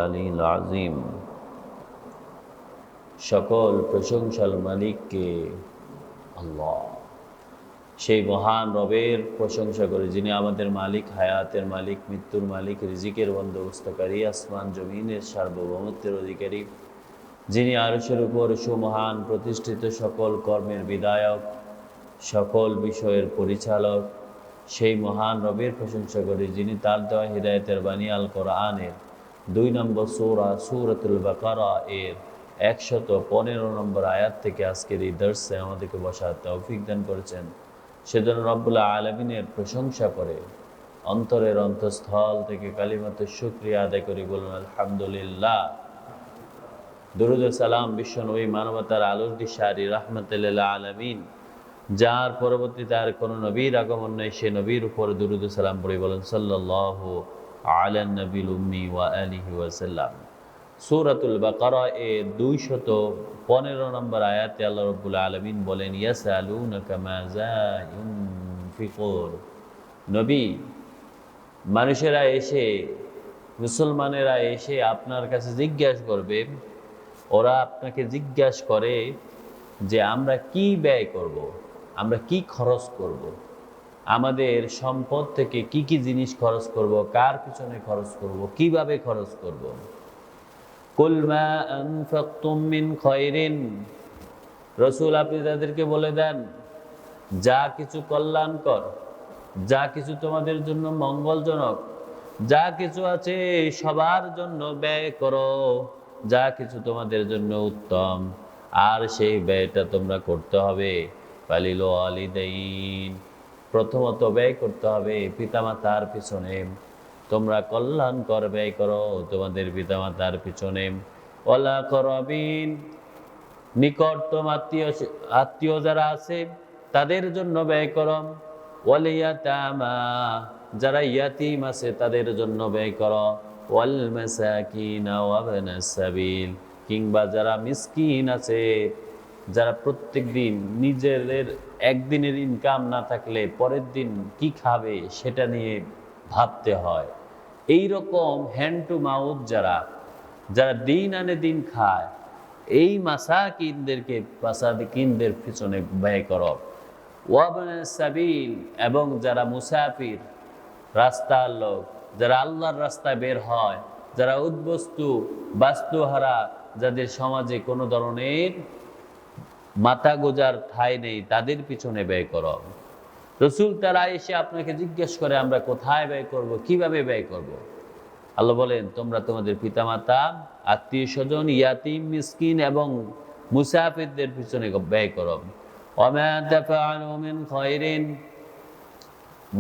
আলিল আযীম। সকল প্রশংসার মালিককে আল্লাহ, সেই মহান রবের প্রশংসা করে যিনি আমাদের মালিক, হায়াতের মালিক, মৃত্যুর মালিক, রিজিকের বন্দোবস্তকারী, আসমান জমিনের সার্বভৌমত্বের অধিকারী, যিনি আরশের উপর সুমহান প্রতিষ্ঠিত, সকল কর্মের বিধায়ক, সকল বিষয়ের পরিচালক, সেই মহান রবের প্রশংসা করে যিনি তার দেওয়া হিদায়াতের বাণী আল কোরআনের 2 নম্বর সূরা সূরাতুল বাকারা এর 115 নম্বর আয়াত থেকে আজকের এই দর্শে আমাদেরকে বসার তৌফিক দান করেছেন। সেজন্য রব্বুল আলামিনের প্রশংসা করে অন্তরের অন্তঃস্থল থেকে কালিমাতে শুকরিয়া আদায় করি, বলুন আলহামদুলিল্লাহ। দুরূদ ও সালাম বিশ্বনবী, মানবতার আলোর দিশারি, রাহমাতুল লিল আলামিন, যার পরবর্তীতে আর কোনো নবীর আগমন নেই, সে নবীর উপর দুরূদ ও সালাম পড়ি, বলেন সাল্লাল্লাহু আলান নবিল উম্মি ওয়া আলিহি ওয়া সাল্লাম। সূরাতুল বাকারা এর 215 নম্বর আয়াতে আল্লাহ রাব্বুল আলামিন বলেন, ইয়াসালুনাকা মাযা ইউনফিকুন। নবী, মানুষেরা এসে, মুসলমানেরা এসে আপনার কাছে জিজ্ঞাসা করবে, ওরা আপনাকে জিজ্ঞাসা করে যে আমরা কি ব্যয় করব, আমরা কি খরচ করব, আমাদের সম্পদ থেকে কি কি জিনিস খরচ করব, কার পিছনে খরচ করব, কিভাবে খরচ করব। কুল মা আনফাকতুম মিন খায়রিন, রাসূল আপনি তাদেরকে বলে দেন, যা কিছু কল্যাণকর, যা কিছু তোমাদের জন্য মঙ্গলজনক, যা কিছু আছে সবার জন্য ব্যয় করো, যা কিছু তোমাদের জন্য উত্তম, আর সেই ব্যয়টা তোমরা করতে হবে ফালিল ওয়ালিদাইন, প্রথমত ব্যয় করতে হবে পিতামাতার পিছনে। তোমরা কল্যাণকর ব্যয় করো তোমাদের পিতামাতার পিছনে। ওয়াল আকরাবিন, নিকটতম আত্মীয় যারা আছে তাদের জন্য ব্যয় করো। ওয়াল ইয়াতামা, যারা ইয়াতিম আছে তাদের জন্য ব্যয় করো। ওয়াল মাসাকিন ওয়া ইবনাস সাবিল, কিংবা যারা মিসকিন আছে, যারা প্রত্যেক দিন নিজেদের একদিনের ইনকাম না থাকলে পরের দিন কি খাবে সেটা নিয়ে ভাবতে হয়, এই রকম হ্যান্ড টু মাউথ যারা যারা দিন আনে দিন খায়, এই মাসাকিনদের পিছনে ব্যয় করো। ওয়া ইবনাস সাবিল, এবং যারা মুসাফির, রাস্তার লোক, যারা আল্লাহর রাস্তায় বের হয়, যারা উদ্বস্তু বাস্তুহারা, যাদের সমাজে কোনো ধরনের মাথা গোজার ঠাঁই নেই, তাদের পিছনে ব্যয় করো। রসুল তারা এসে আপনাকে জিজ্ঞেস করে আমরা কোথায় ব্যয় করব, কিভাবে ব্যয় করব। আল্লাহ বলেন, তোমরা তোমাদের পিতামাতা, আত্মীয় স্বজন, ইয়াতিম, মিসকিন এবং মুসাফিরদের পিছনে ব্যয় করো। ওয়া তাফআলু মিন খায়রিন,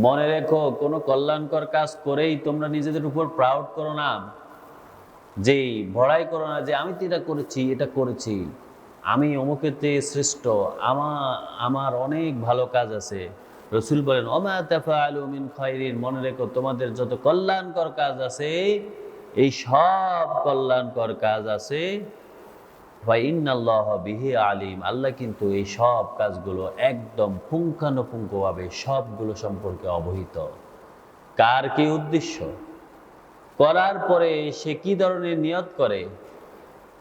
মনে রেখো কোনো কল্যাণকর কাজ করেই তোমরা নিজেদের উপর প্রাউড করো না, যে বড়াই করো না যে আমি তো এটা করেছি, এটা করেছি, আমি অমুকেতে শ্রেষ্ঠ, আমার অনেক ভালো কাজ আছে। রসুল বলেন, ওমা তাফআলু মিন খায়রিন, মনে রেখো তোমাদের যত কল্যাণকর কাজ আছে, এই সব কল্যাণকর কাজ আছে ওয়া ইন্নাল্লাহা বিহি আলিম, আল্লাহ কিন্তু এই সব কাজগুলো একদম পুঙ্খানুপুঙ্খভাবে সবগুলো সম্পর্কে অবহিত। কার কি উদ্দেশ্য, করার পরে সে কি ধরনের নিয়ত করে,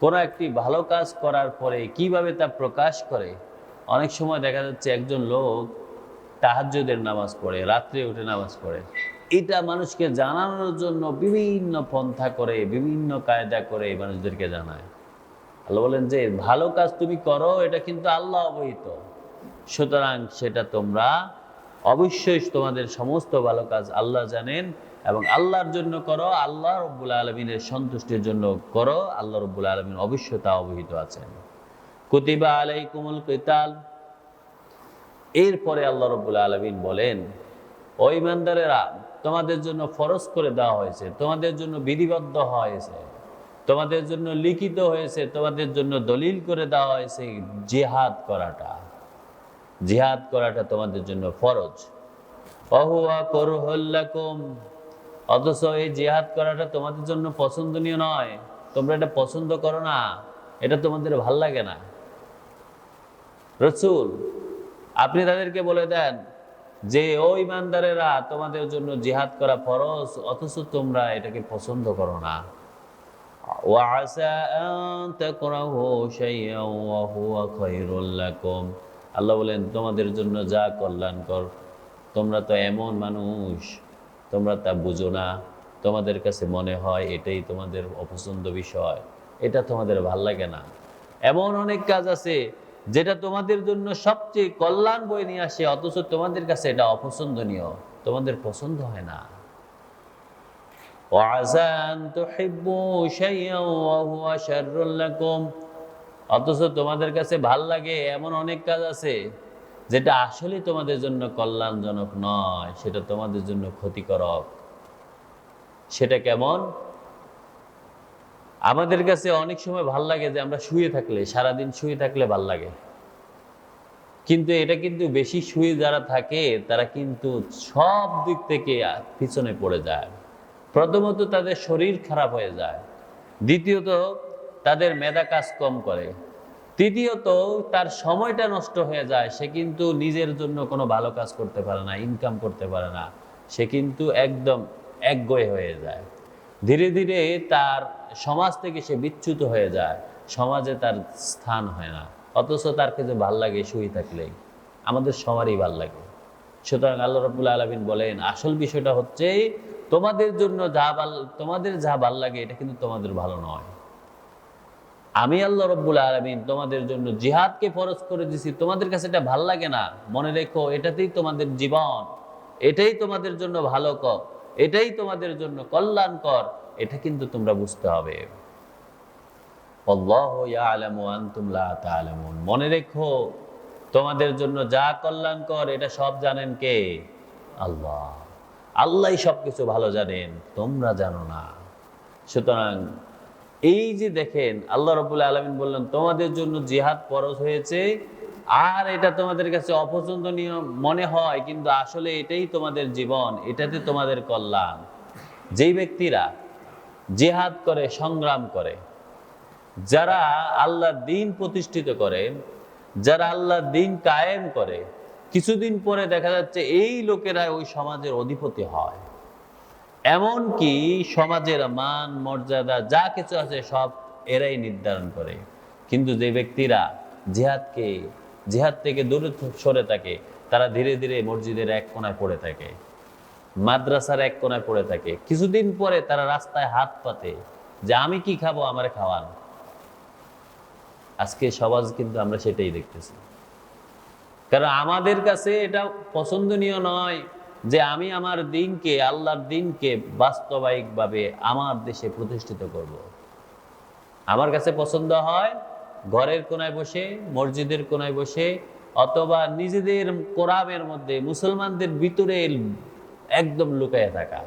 কোনো একটি ভালো কাজ করার পরে কিভাবে তা প্রকাশ করে। অনেক সময় দেখা যাচ্ছে একজন লোক তাহাজ্জুদের নামাজ পড়ে, রাত্রে উঠে নামাজ পড়ে, এটা মানুষকে জানানোর জন্য বিভিন্ন পন্থা করে, বিভিন্ন কায়দা করে মানুষদেরকে জানায়। আল্লাহ বলেন যে ভালো কাজ তুমি করো, এটা কিন্তু আল্লাহ অবহিত, সুতরাং সেটা তোমরা অবশ্যই তোমাদের সমস্ত ভালো কাজ আল্লাহ জানেন, এবং আল্লাহর জন্য করো, আল্লাহ রাব্বুল আলামিনের সন্তুষ্টির জন্য করো, আল্লাহ রাব্বুল আলামিন অবশ্যই তা অবহিত আছেন। কুতিবা আলাইকুমুল কিতাল, এরপরে আল্লাহ রাব্বুল আলামিন বলেন, ও ঈমানদারেরা, তোমাদের জন্য ফরজ করে দেওয়া হয়েছে, তোমাদের জন্য বিধিবদ্ধ হয়েছে, তোমাদের জন্য লিখিত হয়েছে, তোমাদের জন্য দলিল করে দেওয়া হয়েছে জিহাদ করাটা। জিহাদ করাটা তোমাদের জন্য ফরজ। ওয়াহুয়া কুরহুল লাকুম, অথচ এই জিহাদ করাটা তোমাদের জন্য পছন্দনীয় নয়, তোমরা এটা পছন্দ করো না, এটা তোমাদের ভাল লাগে না। রাসূল আপনি তাদেরকে বলে দেন যে ও ঈমানদারেরা, তোমাদের জন্য জিহাদ করা ফরজ, অথচ তোমরা এটাকে পছন্দ করো না। وعسى أن تكرهوا شيئا وهو خير لكم আল্লাহ বলেন তোমাদের জন্য যা কল্যাণকর তোমরা তো এমন মানুষ তোমরা তা বুঝো না, তোমাদের কাছে মনে হয় এটাই তোমাদের অপছন্দ বিষয়, এটা তোমাদের ভাল লাগে না। এমন অনেক কাজ আছে যেটা তোমাদের জন্য সবচেয়ে কল্যাণ বয়ে নিয়ে আসে, অথচ তোমাদের কাছে এটা অপছন্দনীয়, তোমাদের পছন্দ হয় না। وعسى أن تحبوا شيئا وهو شر لكم অথচ তোমাদের কাছে ভাল লাগে এমন অনেক কাজ আছে যেটা আসলে তোমাদের জন্য কল্যাণজনক নয়, সেটা তোমাদের জন্য ক্ষতিকারক। সেটা কেমন? আমাদের কাছে অনেক সময় ভাল লাগে যে আমরা শুয়ে থাকলে, সারাদিন শুয়ে থাকলে ভাল লাগে, কিন্তু এটা কিন্তু বেশি শুয়ে যারা থাকে তারা কিন্তু সব দিক থেকে পিছনে পড়ে যায়। প্রথমত তাদের শরীর খারাপ হয়ে যায়, দ্বিতীয়ত তাদের মেধা কাজ কম করে, তৃতীয়ত তার সময়টা নষ্ট হয়ে যায়, সে কিন্তু নিজের জন্য কোনো ভালো কাজ করতে পারে না, ইনকাম করতে পারে না, সে কিন্তু একদম একগুঁয়ে হয়ে যায়। ধীরে ধীরে তার সমাজ থেকে সে বিচ্যুত হয়ে যায়, সমাজে তার স্থান হয় না। অথচ তার কাছে ভাল লাগে শুয়ে থাকলেই, আমাদের সবারই ভাল লাগে। সুতরাং আল্লাহ রাব্বুল আলামিন বলেন আসল বিষয়টা হচ্ছে তোমাদের জন্য তোমাদের যা ভাল লাগে এটা কিন্তু তোমাদের ভালো নয়। আমি আল্লাহ রাব্বুল আলামিন তোমাদের জন্য জিহাদকে ফরজ করে দিয়েছি, তোমাদের কাছে এটা ভাল লাগে না, মনে রেখো এটাতেই তোমাদের জীবন, এটাই তোমাদের জন্য ভালো কর, এটাই তোমাদের জন্য কল্যাণকর, এটা কিন্তু তোমরা বুঝতে হবে। আল্লাহু ইয়ালামু ওয়া আনতুম লা তা'লামুন, মনে রেখো তোমাদের জন্য যা কল্যাণকর এটা সব জানেন কে? আল্লাহ। আল্লাহই সবকিছু ভালো জানেন, তোমরা জানো না। সুতরাং এই যে দেখেন আল্লাহ রাব্বুল আলামিন বললেন তোমাদের জন্য জিহাদ ফরজ হয়েছে, আর এটা তোমাদের কাছে অপছন্দনীয় মনে হয়, কিন্তু আসলে এটাই তোমাদের জীবন, এটাতে তোমাদের কল্যাণ। যেই ব্যক্তিরা জিহাদ করে, সংগ্রাম করে, যারা আল্লাহর দ্বীন প্রতিষ্ঠিত করে, যারা আল্লাহর দ্বীন কায়েম করে, কিছুদিন পরে দেখা যাচ্ছে এই লোকেরা ওই সমাজের অধিপতি হয়। এমনকি সমাজের মান মর্যাদা যা কিছু আছে সব এরাই নির্ধারণ করে। কিন্তু যে ব্যক্তিরা জিহাদ থেকে দূরে সরে থাকে, তারা ধীরে ধীরে মসজিদের এক কোণায় পড়ে থাকে, মাদ্রাসার এক কোণায় পড়ে থাকে, কিছুদিন পরে তারা রাস্তায় হাত পাতে যে আমি কি খাবো, আমারে খাওয়ান। আজকে সমাজ কিন্তু আমরা সেটাই দেখতেছি। কারণ আমাদের কাছে এটা পছন্দনীয় নয় যে আমি আমার দ্বীনকে, আল্লাহর দ্বীনকে বাস্তবিকভাবে আমার দেশে প্রতিষ্ঠিত করব। আমার কাছে পছন্দ হয় ঘরের কোণায় বসে, মসজিদের কোণায় বসে, অথবা নিজেদের কোরআনের মধ্যে মুসলমানদের ভিতরে একদম লুকায়ে থাকা।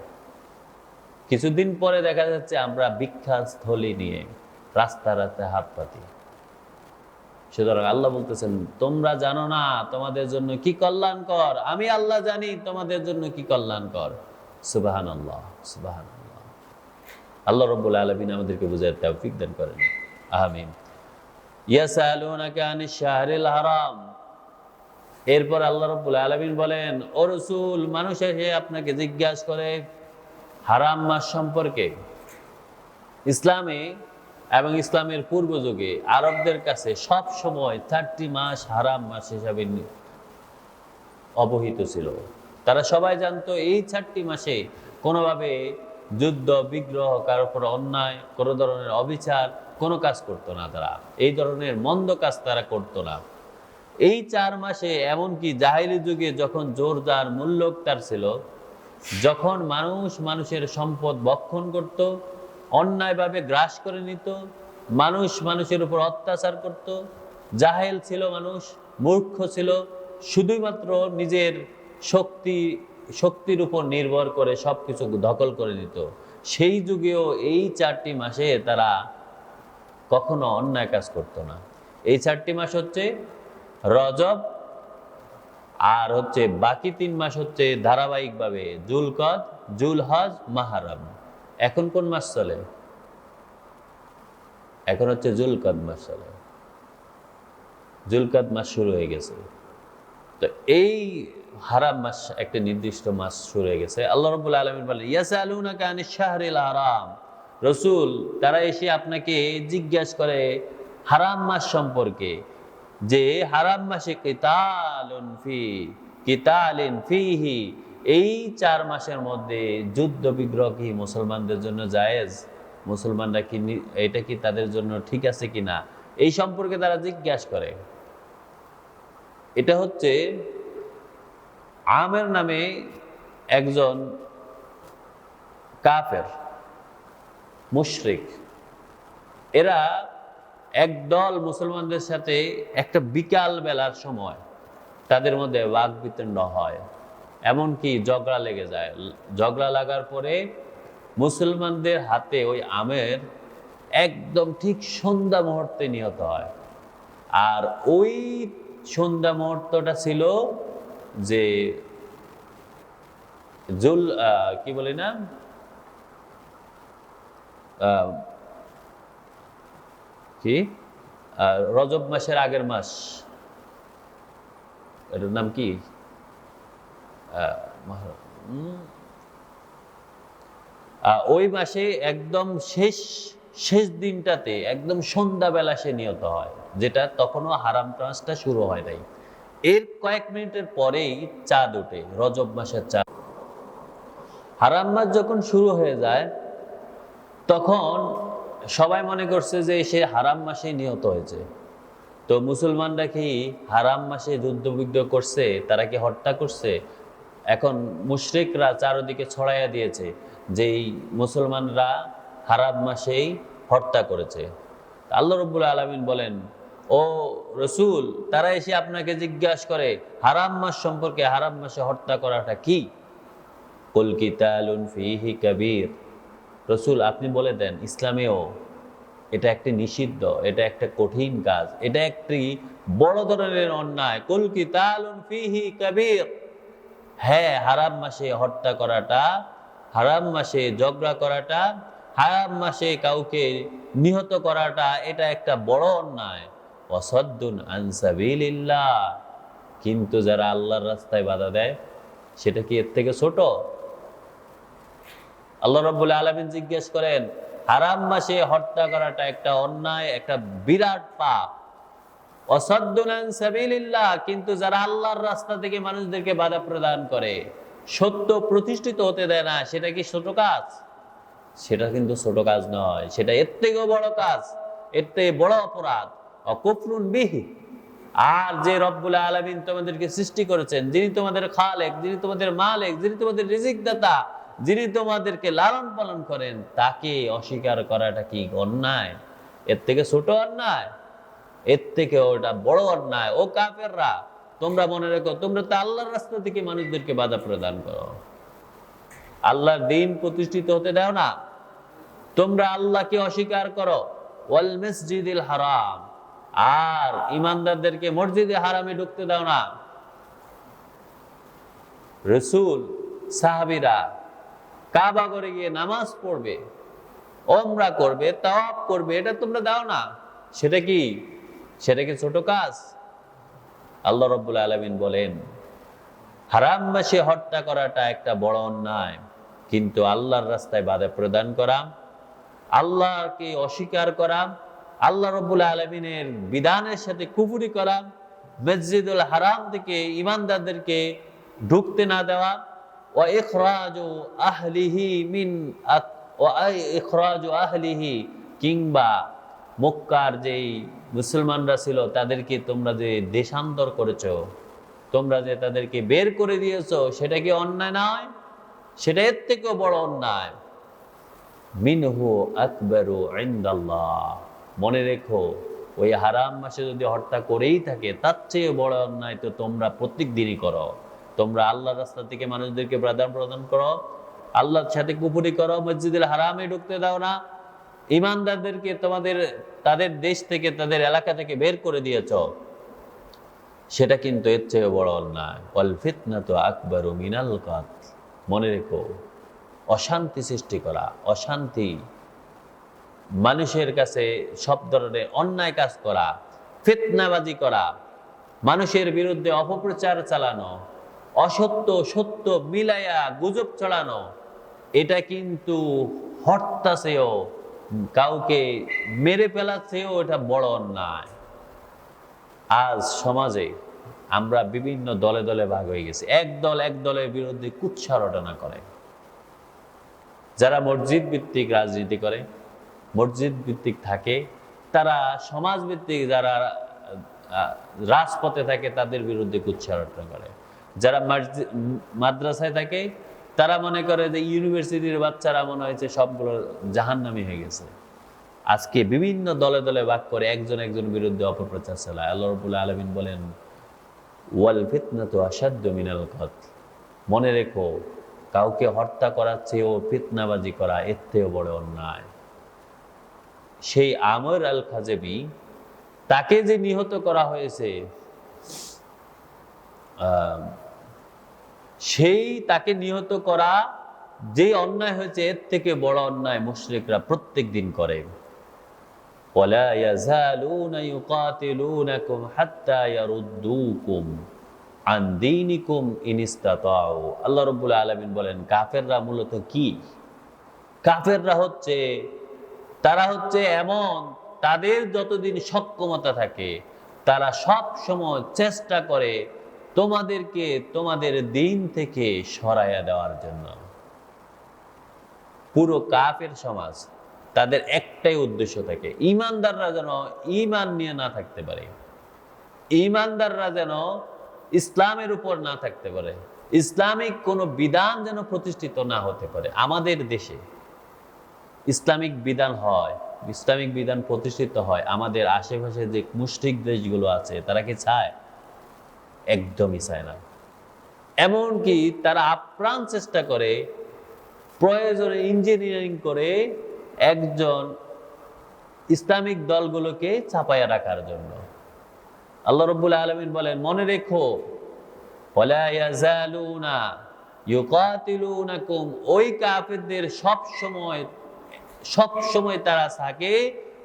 কিছুদিন পরে দেখা যাচ্ছে আমরা ভিক্ষাস্থলী নিয়ে রাস্তা রাস্তায় হাত পাতি। সুতরাং আল্লাহ বলতেছেন তোমরা জানো না তোমাদের জন্য কি কল্যাণকর, আমি আল্লাহ জানি তোমাদের জন্য কি কল্যাণকর। সুবহানাল্লাহ, সুবহানাল্লাহ। আল্লাহ রাব্বুল আলামিন আমাদেরকে বুঝার তৌফিক দান করেন, আমিন। ইয়াসালুনাকা আনিশ শাহরিল হারাম, এরপর আল্লাহ রাব্বুল আলামিন বলেন ও রাসূল, মানুষ এসে আপনাকে জিজ্ঞাসা করে হারাম মাস সম্পর্কে। ইসলামে এবং ইসলামের পূর্ব যুগে আরবদের কাছে সব সময় 30 মাস হারাম মাস হিসাবে অবহিত ছিল। তারা সবাই জানতো এই 30 মাসে কোনোভাবে যুদ্ধ বিগ্রহ, কারোর উপর অন্যায়, কোনো ধরনের অবিচার কোনো কাজ করতো না, তারা এই ধরনের মন্দ কাজ তারা করতো না। এই 4 মাসে এমনকি জাহেলি যুগে যখন জোরদার মূল্যোক্তার ছিল, যখন মানুষ মানুষের সম্পদ ভক্ষণ করত, অন্যায়ভাবে গ্রাস করে নিত, মানুষ মানুষের উপর অত্যাচার করত, জাহেল ছিল মানুষ, মূর্খ ছিল, শুধুমাত্র নিজের শক্তির উপর নির্ভর করে সবকিছু দখল করে নিত। সেই যুগেও এই 4টি মাসে তারা কখনো অন্যায় কাজ করত না। এই 4টি মাস হচ্ছে রজব, আর হচ্ছে বাকি 3 মাস হচ্ছে ধারাবাহিকভাবে জুলকদ, জুলহজ, মুহররম। এখন কোন মাস চলে? এখন হচ্ছে জুলকদ মাস চলে। জুলকদ মাস শুরু হয়ে গেছে। তো এই হারাম মাস একটা নির্দিষ্ট মাস শুরু হয়ে গেছে। আল্লাহ রাব্বুল আলামিন বলেন ইয়াসালুনাকা আনিশ শাহরিল হারাম, রসুল তারা এসে আপনাকে জিজ্ঞাসা করে হারাম মাস সম্পর্কে, যে হারাম মাসে কিতালিন ফিহি, এই 4 মাসের মধ্যে যুদ্ধ বিগ্রহ কি মুসলমানদের জন্য জায়েজ, মুসলমানরা কি এটা কি তাদের জন্য ঠিক আছে কিনা, এই সম্পর্কে তারা জিজ্ঞাসা করে। এটা হচ্ছে আমের নামে একজন কাফের মুশরিক, এরা একদল মুসলমানদের সাথে একটা বিকাল বেলার সময় তাদের মধ্যে বাক বিতণ্ড হয়, এমনকি ঝগড়া লেগে যায়। ঝগড়া লাগার পরে মুসলমানদের হাতে ওই আমের একদম ঠিক সন্ধ্যা মুহূর্তে নিহত হয়। আর ওই সন্ধ্যা মুহূর্তটা ছিল যে কি বলি না, কি রজব মাসের আগের মাস, এটার নাম কি, ওই মাসে একদম শেষ দিনটাতে একদম সন্ধ্যাবেলা সে নিহত হয়, যেটা তখনও হারাম মাসটা শুরু হয় নাই। এর কয়েক মিনিটের পরেই চাঁদ ওঠে, রজব মাসের চাঁদ। হারাম মাস যখন শুরু হয়ে যায় তখন সবাই মনে করছে যে সে হারাম মাসে নিহত হয়েছে। তো মুসলমানরা কি হারাম মাসে যুদ্ধ বিগ্রহ করছে, তারা কি হত্যা করছে? এখন মুশরিকরা চারদিকে ছড়াইয়া দিয়েছে যে মুসলমানরা হারাম মাসেই হত্যা করেছে। আল্লাহ রাব্বুল আলামিন বলেন, ও রসুল, তারা এসে আপনাকে জিজ্ঞাসা করে হারাম মাস সম্পর্কে, হারাম মাসে হত্যা করাটা কি? কুল কিতালুন ফীহি কাবীর, রসুল আপনি বলে দেন ইসলামেও এটা একটি নিষিদ্ধ, এটা একটা কঠিন কাজ, এটা একটি বড় ধরনের অন্যায়। কুল কিতালুন ফীহি কাবীর, হ্যাঁ হারাম মাসে হত্যা করাটা, হারাম মাসে ঝগড়া করাটা, হারাম মাসে কাউকে নিহত করাটা, এটা একটা বড় অন্যায়। ওয়াসাদ্দুন আন সাবিলিল্লাহ, কিন্তু যারা আল্লাহর রাস্তায় বাধা দেয় সেটা কি এর থেকে ছোট? আল্লাহ রাব্বুল আলামিন জিজ্ঞেস করেন হারাম মাসে হত্যা করাটা একটা অন্যায়, একটা বিরাট পাপ। ওয়াসাদ্দুন আন সাবিলিল্লাহ, কিন্তু যারা আল্লাহর রাস্তা থেকে মানুষদেরকে বাধা প্রদান করে, সত্য প্রতিষ্ঠিত হতে দেয় না, সেটা কি ছোট কাজ? সেটা কিন্তু ছোট কাজ নয়, সেটা এর থেকেও বড় কাজ, এর থেকে বড় অপরাধ। অকুফরুন বিহি, আর যে রব্বুল আলামিন তোমাদেরকে সৃষ্টি করেছেন, যিনি তোমাদের খালেক, যিনি তোমাদের মালিক, যিনি তোমাদের রিজিক দাতা, যিনি তোমাদেরকে লালন পালন করেন, তাকে অস্বীকার করাটা কি অন্যায়? এর থেকে ছোট অন্যায়? এর থেকে ওটা বড় অন্যায়। ও কাফেররা, তোমরা মনে রেখো, তোমরা তো আল্লাহর রাস্তা থেকে মানুষদেরকে বাধা প্রদান করো, আল্লাহর দ্বীন প্রতিষ্ঠিত হতে দাও না, তোমরা আল্লাহকে অস্বীকার করো। ওয়াল মসজিদিল হারাম, আর ইমানদারদেরকে মসজিদে হারামে ঢুকতে দাও না। রাসূল সাহাবীরা কাবা ঘরে গিয়ে নামাজ পড়বে, ওমরা করবে, তাওয়াফ করবে, এটা তোমরা দাও না। সেটা কি ছোট কাজ? আল্লাহ রাব্বুল আলামিন বলেন হারাম মাসে হত্যা করাটা একটা বড় অন্যায়, কিন্তু আল্লাহর রাস্তায় বাধা প্রদান করা, আল্লাহকে অস্বীকার করা, আল্লাহ রাব্বুল আলামিনের বিধানের সাথে কুফরি করা, মসজিদুল হারাম থেকে ঈমানদারদেরকে ঢুকতে না দেওয়া, ওয়া ইখরাজু আহলিহি, কিংবা মক্কার যেই মুসলমানরা ছিল তাদেরকে তোমরা যে দেশান্তর করেছো, তোমরা যে তাদেরকে বের করে দিয়েছো, সেটা কি অন্যায় নয়? সেটা এর থেকেও বড় অন্যায়। মিনহু আকবারু ইনদাল্লাহ, মনে রেখো ওই হারাম মাসে যদি হত্যা করেই থাকে, তার চেয়ে বড় অন্যায় তো তোমরা প্রত্যেক দিনই করো। তোমরা আল্লাহর রাস্তা থেকে মানুষদেরকে বাধা প্রদান করো, আল্লাহর সাথে কুফরি করো, মসজিদুল হারামে ঢুকতে দাও না, ঈমানদারদেরকে তাদের দেশ থেকে, তাদের এলাকা থেকে বের করে দিয়েছ, সেটা কিন্তু এর চেয়ে বড় অন্যায়। ওয়াল ফিতনাতু আকবারু মিনাল কাতল, মনে রেখো অশান্তি সৃষ্টি করা, অশান্তি, মানুষের কাছে সব ধরনের অন্যায় কাজ করা, ফিতনাবাজি করা, মানুষের বিরুদ্ধে অপপ্রচার চালানো, অসত্য সত্য মিলাইয়া গুজব ছড়ানো, এটা কিন্তু হত্যাছেও, কাউকে মেরে ফেলাছেও এটা বড় অন্যায়। আজ সমাজে আমরা বিভিন্ন দলে দলে ভাগ হয়ে গেছি। এক দলের বিরুদ্ধে কুৎসা রটনা করে। যারা মসজিদ ভিত্তিক রাজনীতি করে, মসজিদ ভিত্তিক থাকে, তারা সমাজ ভিত্তিক যারা রাজপথে থাকে তাদের বিরুদ্ধে কুৎসা রটনা করে। যারা মাদ্রাসায় থাকে তারা মনে করে যে ইউনিভার্সিটির বাচ্চারা মনে হয়েছে সবগুলো জাহান্নামী হয়ে গেছে। আজকে বিভিন্ন দলে দলে ভাগ করে একজন বিরুদ্ধে অপপ্রচার চালায়। আল্লাহ রাব্বুল আলামিন বলেন, ওয়াল ফিতনাতু আশাদ্দু মিনাল কতল। মনে রেখো, কাউকে হত্যা করার চেয়েও ফিতনাবাজি করা এর থেকেও বড় অন্যায়। সেই আমর আল খাজেবি, তাকে যে নিহত করা হয়েছে, সেই তাকে নিহত করা যে অন্যায় হয়েছে এর থেকে বড় অন্যায় মুশরিকরা প্রত্যেক দিন করে। ওয়ালা ইয়াযালুনা ইউকাতিলুনাকুম হাত্তা ইয়ারুদ্দুকুম আন দীনিকুম ইন ইসতাতাউ। আল্লাহ রাব্বুল আলামিন বলেন, কাফেররা মূলত কি? কাফেররা হচ্ছে, তারা হচ্ছে এমন, তাদের যতদিন সক্ষমতা থাকে তারা সব সময় চেষ্টা করে তোমাদেরকে তোমাদের দিন থেকে সরাইয়া দেওয়ার জন্য। পুরো কাফের সমাজ, তাদের একটাই উদ্দেশ্য থাকে, ঈমানদাররা যেন ঈমান নিয়ে না থাকতে পারে, ঈমানদাররা যেন ইসলামের উপর না থাকতে পারে, ইসলামিক কোনো বিধান যেন প্রতিষ্ঠিত না হতে পারে। আমাদের দেশে ইসলামিক বিধান হয়, ইসলামিক বিধান প্রতিষ্ঠিত হয়, আমাদের আশেপাশে যে মুশরিক দেশগুলো আছে তারা কি চায়? একদমই চায় না। এমনকি তারা আপ্রাণ চেষ্টা করে, প্রয়োজনে ইঞ্জিনিয়ারিং করে একজন ইসলামিক দলগুলোকে চাপায়া রাখার জন্য। আল্লাহ রাব্বুল আলামিন বলেন, মনে রেখো, ওয়ালা ইয়াযালুনা ইউকাতিলুনাকুম, ওই কাফেরদের সব সময় তারা থাকে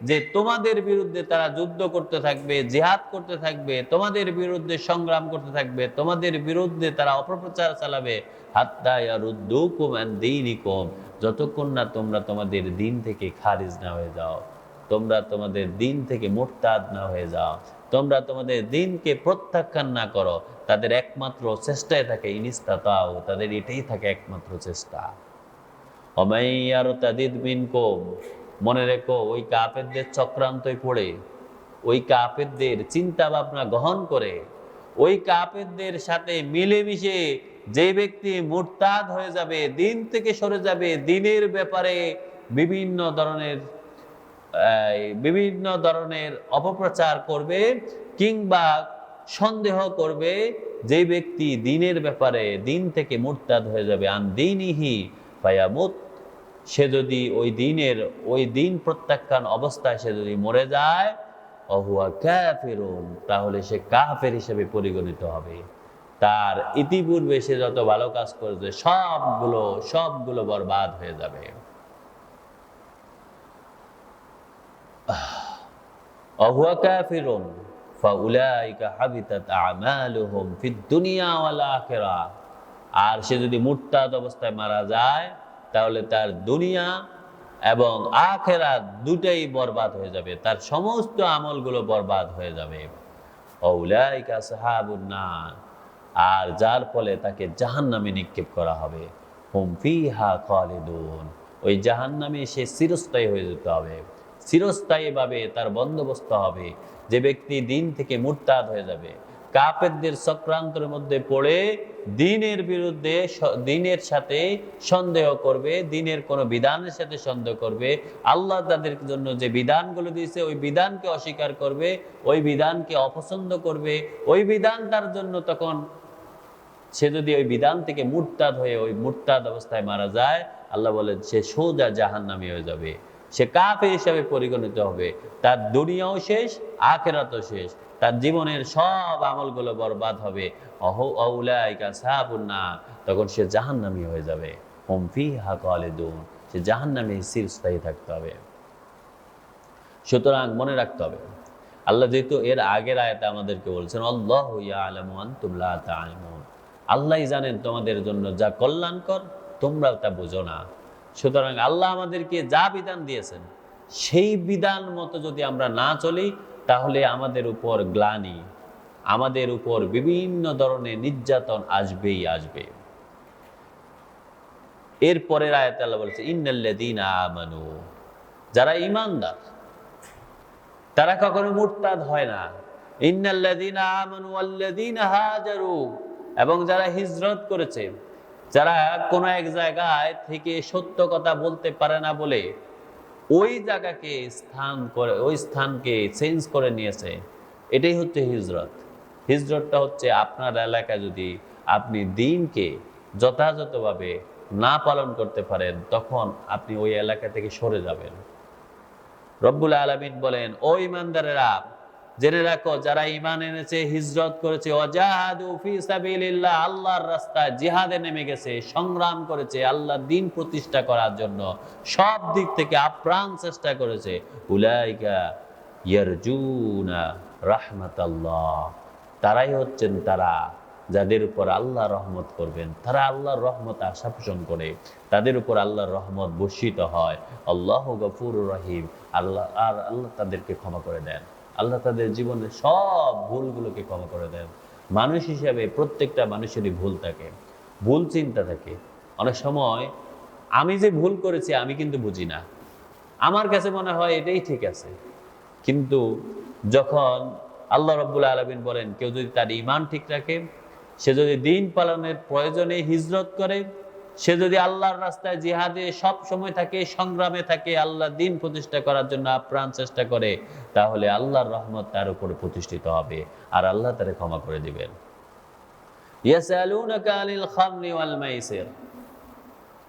যে তোমাদের বিরুদ্ধে তারা যুদ্ধ করতে থাকবে, জিহাদ করতে থাকবে, তোমাদের বিরুদ্ধে সংগ্রাম করতে থাকবে, তোমাদের বিরুদ্ধে তারা অপপ্রচার চালাবে, হাত্তা ইয়ারুদ্দুকুম আন দীনিকুম, যতক্ষণ না তোমরা তোমাদের দিন থেকে খারিজ না হয়ে যাও, তোমরা তোমাদের দিন থেকে মুরতাদ না হয়ে যাও, তোমরা তোমাদের দিনকে প্রত্যাখ্যান না করো। তাদের একমাত্র চেষ্টায় থাকে ইনিস্তাতাউ, তাদের এটাই থাকে একমাত্র চেষ্টা। মনে রেখো, ওই কাফেরদের চক্রান্তই পড়ে, ওই কাফেরদের চিন্তা ভাবনা গ্রহণ করে, ওই কাফেরদের সাথে মিলেমিশে যে ব্যক্তি মুরতাদ হয়ে যাবে, দিন থেকে সরে যাবে, দিনের ব্যাপারে বিভিন্ন ধরনের অপপ্রচার করবে কিংবা সন্দেহ করবে, যে ব্যক্তি দিনের ব্যাপারে দিন থেকে মুরতাদ হয়ে যাবে, আন দীনিহি ফায়ামুত, সে যদি ওই দিন প্রত্যাখ্যান অবস্থায় সে যদি মরে যায়, অহুয়া কাফিরুন, তাহলে সে কাফের হিসেবে পরিগণিত হবে। তার ইতিপূর্বে সে যত ভালো কাজ করেছে সবগুলো বরবাদ হয়ে যাবে। অহুয়া কাফিরুন ফাউলাইকা হাবিতাত আমালুহুম ফিদ দুনিয়া ওয়াল আখিরাহ, আর সে যদি মুরতাদ অবস্থায় মারা যায় তাহলে তার দুনিয়া এবং আখিরাত দুটাই বরবাদ হয়ে যাবে, তার সমস্ত আমলগুলো বরবাদ হয়ে যাবে। আউলাইকা আসহাবুন নার, আর যার ফলে তাকে জাহান্নামে নিক্ষেপ করা হবে। হুম ফিহা খালিদুন, ওই জাহান্নামে সে চিরস্থায়ী হয়ে যেতে হবে, চিরস্থায়ীভাবে তার বন্দোবস্ত হবে। যে ব্যক্তি দিন থেকে মুরতাদ হয়ে যাবে, কাফেরদের চক্রান্তের মধ্যে পড়ে দ্বীনের বিরুদ্ধে, দ্বীনের সাথে সন্দেহ করবে, দ্বীনের কোনো বিধানের সাথে সন্দেহ করবে, আল্লাহ তাদের জন্য যে বিধানগুলো দিয়েছে ওই বিধানকে অস্বীকার করবে, ওই বিধানকে অপছন্দ করবে, ওই বিধান তার জন্য, তখন সে যদি ওই বিধান থেকে মুরতাদ হয়ে ওই মুরতাদ অবস্থায় মারা যায়, আল্লাহ বলেন সে সোজা জাহান্নামী হয়ে যাবে, সে কাফের হিসাবে পরিগণিত হবে, তার দুনিয়াও শেষ, আখিরাতও শেষ, তার জীবনের সব আমলগুলো বরবাদ হবে। আউলাইকা আসহাবুন নার, তখন সে জাহান্নামী হয়ে যাবে। হুম ফিহা খালিদুন, সে জাহান্নামে চিরস্থায়ী থাকতে হবে। সুতরাং মনে রাখতে হবে, আল্লাহ যেহেতু এর আগের আয়াতে আমাদেরকে বলছেন, আল্লাহু ইয়ালামু ওয়া আনতুম লা তা'লামুন, আল্লাহই জানেন তোমাদের জন্য যা কল্যাণকর, তোমরাও তা বুঝো না। সুতরাং আল্লাহ আমাদেরকে যা বিধান দিয়েছেন সেই বিধান মতো যদি আমরা না চলি, তাহলে আমাদের উপর গ্লানি, আমাদের উপর বিভিন্ন ধরনের নির্যাতন আসবেই আসবে। এরপরের আয়াতে আল্লাহ বলেছে, ইন্নাল্লাযীনা আমানু, যারা ঈমানদার তারা কখনো মুরতাদ হয় না। ইন্নাল্লাযীনা আমানু ওয়াল্লাযীনা হাজারু, এবং যারা হিজরত করেছে, যারা কোনো এক জায়গায় থেকে সত্য কথা বলতে পারে না বলে ওই জায়গাকে ওই স্থানকে চেঞ্জ করে নিয়েছে, এটাই হচ্ছে হিজরত। হিজরতটা হচ্ছে আপনার এলাকায় যদি আপনি দ্বীনকে যথাযথভাবে না পালন করতে পারেন, তখন আপনি ওই এলাকা থেকে সরে যাবেন। রব্বুল আলামিন বলেন, ও ঈমানদারেরা, জেনে রাখো যারা ঈমান এনেছে, হিজরত করেছে, ওয়াজাহাদু ফি সাবিলিল্লাহ, আল্লাহর রাস্তায় জিহাদে নেমে গেছে, সংগ্রাম করেছে আল্লাহর দ্বীন প্রতিষ্ঠা করার জন্য, সব দিক থেকে আপ্রাণ চেষ্টা করেছে, উলাইকা ইয়ারজুনা রাহমাতাল্লাহ, তারাই হচ্ছেন তারা যাদের উপর আল্লাহ রহমত করবেন, তারা আল্লাহর রহমত আশা পোষণ করে, তাদের উপর আল্লাহর রহমত বর্ষিত হয়। আল্লাহু গফুরুর রহিম, আল্লাহ তাদেরকে ক্ষমা করে দেন, আল্লাহ তাদের জীবনের সব ভুলগুলোকে ক্ষমা করে দেন। মানুষ হিসাবে প্রত্যেকটা মানুষেরই ভুল থাকে, ভুল চিন্তা থাকে। অনেক সময় আমি যে ভুল করেছি আমি কিন্তু বুঝি না, আমার কাছে মনে হয় এটাই ঠিক আছে, কিন্তু যখন আল্লাহ রাব্বুল আলামিন বলেন, কেউ যদি তার ঈমান ঠিক রাখে, সে যদি দ্বীন পালনের প্রয়োজনে হিজরত করে, সে যদি আল্লাহর রাস্তায় জিহাদে সব সময় থাকে, সংগ্রামে থাকে, আল্লাহর দ্বীন প্রতিষ্ঠা করার জন্য আপ্রাণ চেষ্টা করে, তাহলে আল্লাহর রহমত তার উপরে প্রতিষ্ঠিত হবে আর আল্লাহ তারে ক্ষমা করে দিবেন। ইয়াসআলুনাকা আনিল খামরি ওয়াল মাইসির,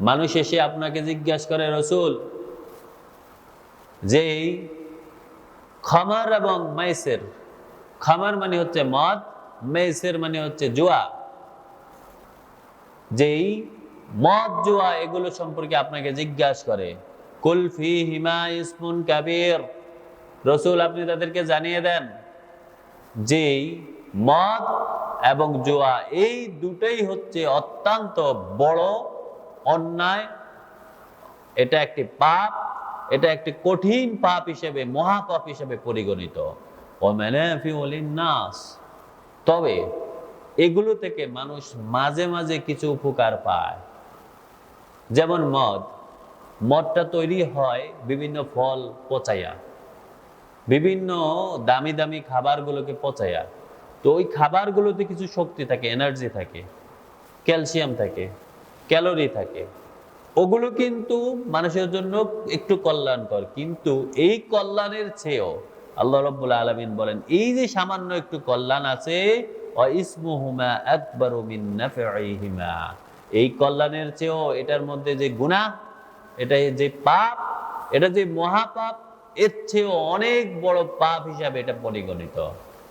মানুষ এসে আপনাকে জিজ্ঞাসা করে, রাসূল, যে খামার এবং মাইসির, খামার মানে হচ্ছে মদ, মাইসির মানে হচ্ছে জুয়া, যেই মদ জুয়া এগুলো সম্পর্কে আপনাকে জিজ্ঞাসা করে, কুল ফীহিমা ইসমুন কাবীর, রাসূল আপনি তাদেরকে জানিয়ে দেন যে মদ এবং জুয়া এই দুটোই হচ্ছে অত্যন্ত বড় অন্যায়, এটা একটি পাপ, এটা একটি কঠিন পাপ হিসেবে, মহাপাপ হিসেবে পরিগণিত। ওয়া মানাফিউ লিন-নাস, তবে এগুলো থেকে মানুষ মাঝে মাঝে কিছু উপকার পায়। যেমন মদটা তৈরি হয় বিভিন্ন ফল পচাইয়া, বিভিন্ন দামি দামি খাবারগুলোকে পচাইয়া। তো ওই খাবারগুলোতে কিছু শক্তি থাকে, এনার্জি থাকে, ক্যালসিয়াম থাকে, ক্যালোরি থাকে, ওগুলো কিন্তু মানুষের জন্য একটু কল্যাণকর, কিন্তু এই কল্যাণের চেয়েও আল্লাহ রাব্বুল আলামিন বলেন, এই যে সামান্য একটু কল্যাণ আছে, ওয়া ইসমুহুমা আকবারু মিন নাফঈহিমা, এই কল্যাণের চেয়েও এটার মধ্যে যে গুনাহ, এটা যে পাপ, এটা যে মহাপাপ, এর চেয়েও অনেক বড় পাপ হিসাবে এটা পরিগণিত।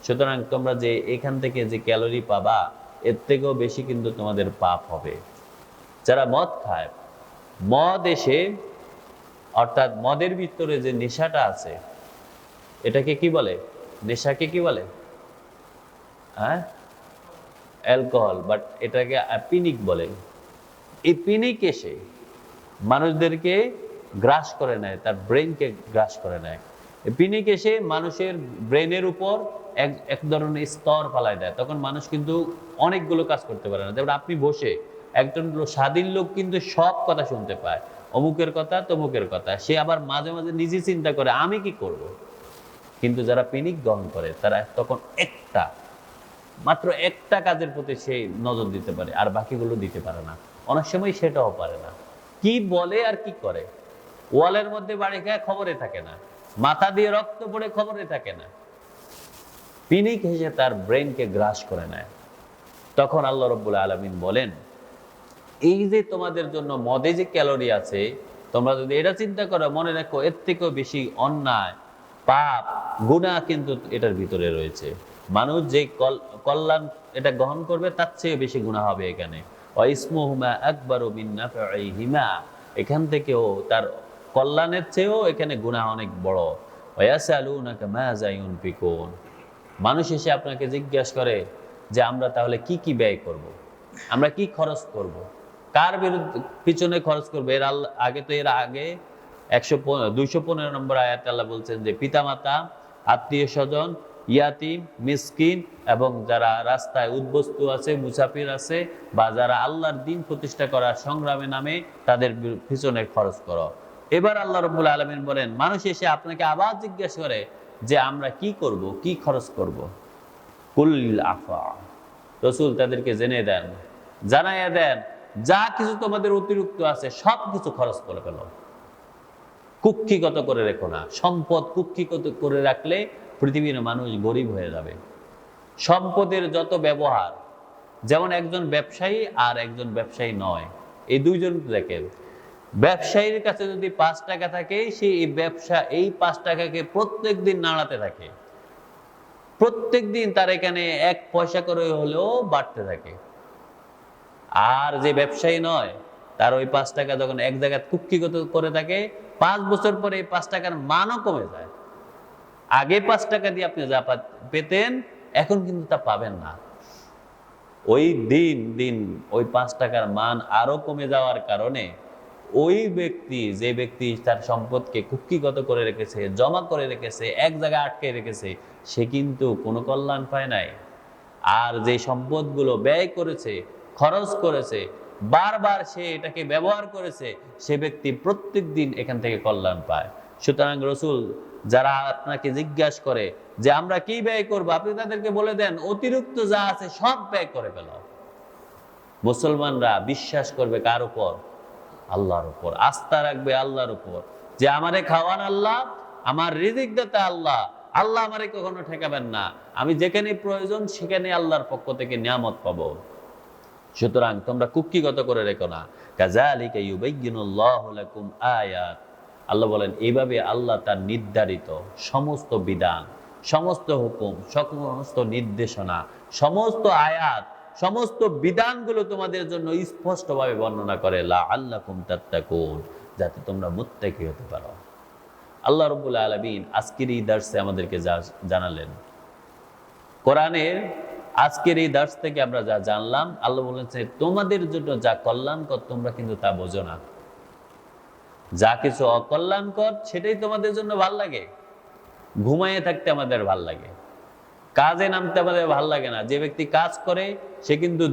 সুতরাং তোমরা যে এখান থেকে যে ক্যালোরি পাবা, এর থেকেও বেশি কিন্তু তোমাদের পাপ হবে। যারা মদ খায়, মদ এসে, অর্থাৎ মদের ভিতরে যে নেশাটা আছে, এটাকে কি বলে? নেশাকে কি বলে? হ্যাঁ, অ্যালকোহল, বাট এটাকে পিনিক বলে। এই পিনিক এসে মানুষদেরকে গ্রাস করে নেয়, তার ব্রেনকে গ্রাস করে নেয়। এই পিনিক এসে মানুষের ব্রেনের উপর এক ধরনের স্তর ফালায় দেয়, তখন মানুষ কিন্তু অনেকগুলো কাজ করতে পারে না। যেমন আপনি বসে, একজন স্বাধীন লোক কিন্তু সব কথা শুনতে পায়, অমুকের কথা তমুকের কথা, সে আবার মাঝে মাঝে নিজে চিন্তা করে আমি কি করব। কিন্তু যারা পিনিক গ্রহণ করে তারা তখন মাত্র একটা কাজের প্রতি সে নজর দিতে পারে, আর বাকিগুলো দিতে পারে না, অনেক সময় সেটাও পারে না। কি বলে আর কি করে, ওয়ালের মধ্যে বাড়ি খায় খবরে থাকে না, মাথা দিয়ে রক্ত পড়ে খবরে থাকে না। পিনিক হেসে তার ব্রেনকে গ্রাস করে নেয়। তখন আল্লাহ রাব্বুল আলামিন বলেন, এই যে তোমাদের জন্য মদে যে ক্যালোরি আছে, তোমরা যদি এটা চিন্তা করো, মনে রাখো এর থেকেও বেশি অন্যায়, পাপ, গুনাহ কিন্তু এটার ভিতরে রয়েছে। মানুষ যে কল্যাণ এটা গ্রহণ করবে, তার চেয়ে বেশি গুনাহ হবে এখানে। ওয়া ইসমুহুমা আকবারু মিন নাফঈহিমা, এখান থেকেও তার কল্যাণের চেয়েও এখানে গুনাহ অনেক বড়। ওয়া ইয়াসআলুনাকা মাযা ইউনফিকুন, মানুষ এসে আপনাকে জিজ্ঞাসা করে যে আমরা তাহলে কি কি ব্যয় করব, আমরা কি খরচ করব। কার বিরুদ্ধে পিছনে খরচ করবে? এর আগে 215 নম্বর আয়াতে আল্লাহ বলছেন যে পিতামাতা, আত্মীয় স্বজন, ইয়াতিম, মিসকিন এবং যারা রাস্তায় উদ্বস্তু আছে, মুসাফির আছে, বা যারা আল্লাহর দ্বীন প্রতিষ্ঠা করার সংগ্রামে নামে, তাদের পিছনে খরচ করো। এবার আল্লাহ রাব্বুল আলামিন বলেন, মানুষ এসে আপনাকে আবার জিজ্ঞাসা করে যে আমরা কি করব, কি খরচ করব। কুল আফা, রাসূল তাদেরকে জানাইয়া দেন, যা কিছু তোমাদের অতিরিক্ত আছে সব কিছু খরচ করে ফেলো, কুক্ষিগত করে রেখো না। সম্পদ কুক্ষিগত করে রাখলে পৃথিবীর মানুষ গরিব হয়ে যাবে। সম্পদের যত ব্যবহার, যেমন একজন ব্যবসায়ী আর একজন ব্যবসায়ী নয়, এই দুইজন দেখেন, ব্যবসায়ীর কাছে যদি 5 টাকা থাকে, সে এই 5 টাকাকে প্রত্যেক দিন নাড়াতে থাকে, প্রত্যেক দিন তার এখানে 1 পয়সা করে হলেও বাড়তে থাকে। আর যে ব্যবসায়ী নয়, তার ওই 5 টাকা যখন এক জায়গায় কুক্ষিগত করে থাকে, 5 বছর পরে এই 5 টাকার মানও কমে যায়। আগে 5 টাকা দিয়ে আপনি যা পেতেন, এখন কিন্তু তা পাবেন না। ওই দিন ওই 5 টাকার মান আরো কমে যাওয়ার কারণে ওই যে ব্যক্তি তার সম্পদকে কুক্ষিগত করে রেখেছে, জমা করে রেখেছে, এক জায়গায় আটকে রেখেছে, সে কিন্তু কোনো কল্যাণ পায় নাই। আর যে সম্পদগুলো ব্যয় করেছে, খরচ করেছে, বারবার সে এটাকে ব্যবহার করেছে, সে ব্যক্তি প্রত্যেক দিন এখান থেকে কল্যাণ পায়। সুতরাং রাসূল যারা আপনাকে জিজ্ঞাসা করে যে আমরা কি ব্যয় করব, আপনি তাদেরকে বলে দেন অতিরিক্ত যা আছে সব ব্যয় করে ফেলো। মুসলমানরা বিশ্বাস করবে কার উপর? আল্লাহর উপর। আস্থা রাখবে আল্লাহর উপর, যে আমারে খাওয়ান আল্লাহ, আমার রিজিক দাতা আল্লাহ, আল্লাহ আমারে কখনো ঠেকাবেন না, আমি যেখানে প্রয়োজন সেখানে আল্লাহর পক্ষ থেকে নিয়ামত পাবো। সুতরাং তোমরা কুক্ষিগত করে রেখো না। কাযালিকা ইউবাইয়িনুল্লাহু লাকুম আয়াত, আল্লাহ বলেন এইভাবে আল্লাহ তার নির্ধারিত সমস্ত বিধান, সমস্ত হুকুম, সমস্ত নির্দেশনা, সমস্ত আয়াত, সমস্ত বিধানগুলো তোমাদের জন্য স্পষ্টভাবে বর্ণনা করে, লাআল্লাকুম তাত্তাকুন, যাতে তোমরা মুত্তাকি হতে পারো। আল্লাহ রাব্বুল আলামিন আজকের এই দার্সে আমাদেরকে যা জানালেন, কোরআনের আজকের এই দার্স থেকে আমরা যা জানলাম, আল্লাহ বলেছে তোমাদের জন্য যা কল্যাণকর তোমরা কিন্তু তা বোঝো না। যা কিছু অকল্যাণকর সেটাই তোমাদের জন্য ভাল লাগে। ঘুমাইয়ে থাকতে আমাদের ভাল লাগে, কাজে নামতে আমাদের ভাল লাগে না। যে ব্যক্তি কাজ করে সে কিন্তু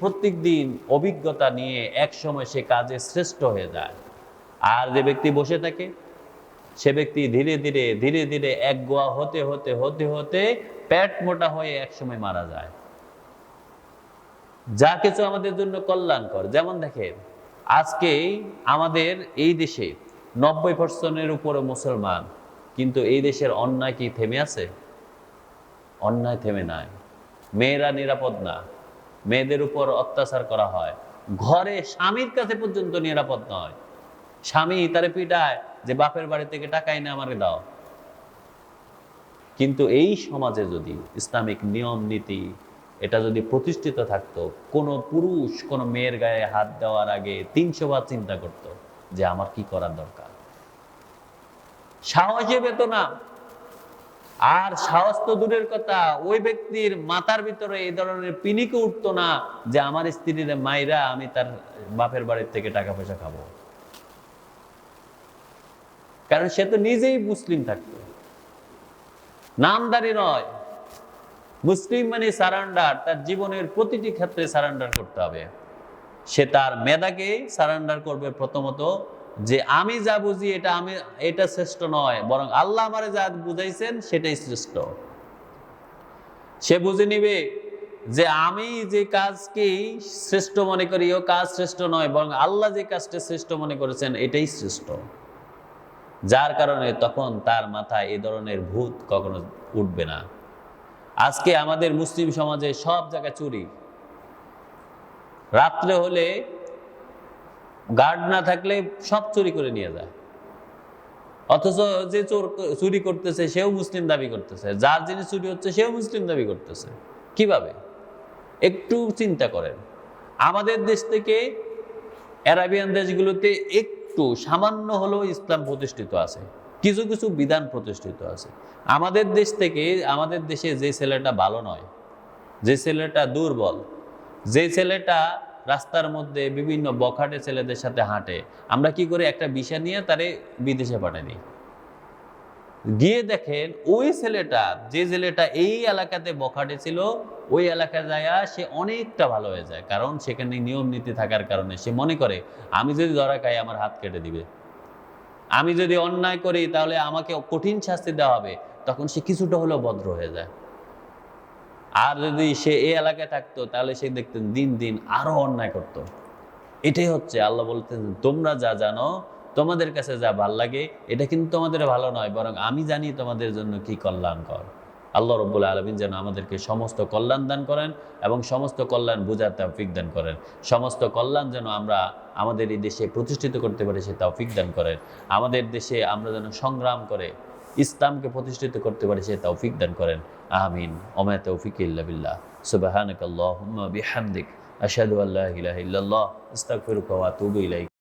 প্রত্যেক দিন অভিজ্ঞতা নিয়ে এক সময় সে কাজে শ্রেষ্ঠ হয়ে যায়। আর যে ব্যক্তি বসে থাকে সে ব্যক্তি ধীরে ধীরে একগোয়া হতে হতে পেট মোটা হয়ে এক সময় মারা যায়। যা কিছু আমাদের জন্য কল্যাণকর, যেমন দেখেন আজকে আমাদের এই দেশে 90% উপরে মুসলমান, কিন্তু এই দেশের অন্যায় কি থেমে আছে? অন্যায় থেমে নাই। মেয়েরা নিরাপদ না, মেয়েদের উপর অত্যাচার করা হয়, ঘরে স্বামীর কাছে পর্যন্ত নিরাপদ নয়। স্বামী তারে পিটায় যে বাপের বাড়ি থেকে টাকা এনে আমাকে দাও। কিন্তু এই সমাজে যদি ইসলামিক নিয়ম নীতি এটা যদি প্রতিষ্ঠিত থাকতো, কোনো পুরুষ কোনো মেয়ের গায়ে হাত দেওয়ার আগে 300 বার চিন্তা করত যে আমার কি করার দরকার। সাহসে পেত না। আর সাহস তো দূরের কথা, ওই ব্যক্তির মাথার ভিতরে এই ধরনের পিনিকে উঠতো না যে আমার স্ত্রীর মাইরা আমি তার বাপের বাড়ির থেকে টাকা পয়সা খাবো। কারণ সে তো নিজেই মুসলিম থাকতো, নামদারি নয়। মুসলিম মানে সারেন্ডার, তার জীবনের প্রতিটি ক্ষেত্রে সারেন্ডার করতে হবে। সে তার মেধাকে সারেন্ডার করবে প্রথমত, যে আমি যা বুঝি এটা শ্রেষ্ঠ নয়, বরং আল্লাহ আমারে যা বুঝাইছেন সেটাই শ্রেষ্ঠ। সে বুঝে নিবে যে আমি যে কাজকে শ্রেষ্ঠ মনে করি ও কাজ শ্রেষ্ঠ নয়, বরং আল্লাহ যে কাজটা শ্রেষ্ঠ মনে করেছেন এটাই শ্রেষ্ঠ। যার কারণে তখন তার মাথায় এই ধরনের ভূত কখনো উঠবে না। আজকে আমাদের মুসলিম সমাজে সব জায়গায় চুরি, রাত্রে হলে গার্ড না থাকলে সব চুরি করে নিয়ে যায়। অথচ যে চুরি করতেছে সেও মুসলিম দাবি করতেছে, যার জিনিস চুরি হচ্ছে সেও মুসলিম দাবি করতেছে। কিভাবে? একটু চিন্তা করেন। আমাদের দেশ থেকে আরাবিয়ান দেশগুলোতে একটু সামান্য হলেও ইসলাম প্রতিষ্ঠিত আছে, কিছু কিছু বিধান প্রতিষ্ঠিত আছে। আমাদের দেশ থেকে, আমাদের দেশে যে ছেলেটা ভালো নয়, যে ছেলেটা দুর্বল, যে ছেলেটা রাস্তার মধ্যে বিভিন্ন বখাটে ছেলেদের সাথে হাঁটে, আমরা কি করি, একটা ভিসা নিয়ে তারে বিদেশে পাঠাই দিই। গিয়ে দেখেন ওই ছেলেটা, যে ছেলেটা এই এলাকাতে বখাটে ছিল, ওই এলাকায় যায় সে অনেকটা ভালো হয়ে যায়। কারণ সেখানে নিয়ম নীতি থাকার কারণে সে মনে করে আমি যদি ধরা খাই আমার হাত কেটে দিবে, আমি যদি অন্যায় করি তাহলে আমাকে কঠিন শাস্তি দেওয়া হবে, তখন সে কিছুটা হলেও ভদ্র হয়ে যায়। আর যদি সে এই এলাকায় থাকতো তাহলে সে দেখতেন দিন দিন আরো অন্যায় করতো। এটাই হচ্ছে আল্লাহ বলতেন, তোমরা যা জানো, তোমাদের কাছে যা ভাল লাগে, এটা কিন্তু তোমাদের ভালো নয়, বরং আমি জানি তোমাদের জন্য কি কল্যাণকর। আল্লাহ রাব্বুল আলামিন যেন আমাদেরকে সমস্ত কল্যাণ দান করেন এবং সমস্ত কল্যাণ বুঝার তৌফিক দান করেন। সমস্ত কল্যাণ যেন আমরা আমাদের এই দেশে প্রতিষ্ঠিত করতে পারি সে তৌফিক দান করেন। আমাদের দেশে আমরা যেন সংগ্রাম করে ইসলামকে প্রতিষ্ঠিত করতে পারি সে তৌফিক দান করেন। আমিন। ওমা তৌফিক ইল্লা বিল্লাহ। সুবহানাকাল্লাহুম্মা বিহামদিক আশহাদু আল্লা ইলাহা ইল্লাল্লাহ আস্তাগফিরুকা ওয়া আতুবু ইলাইক।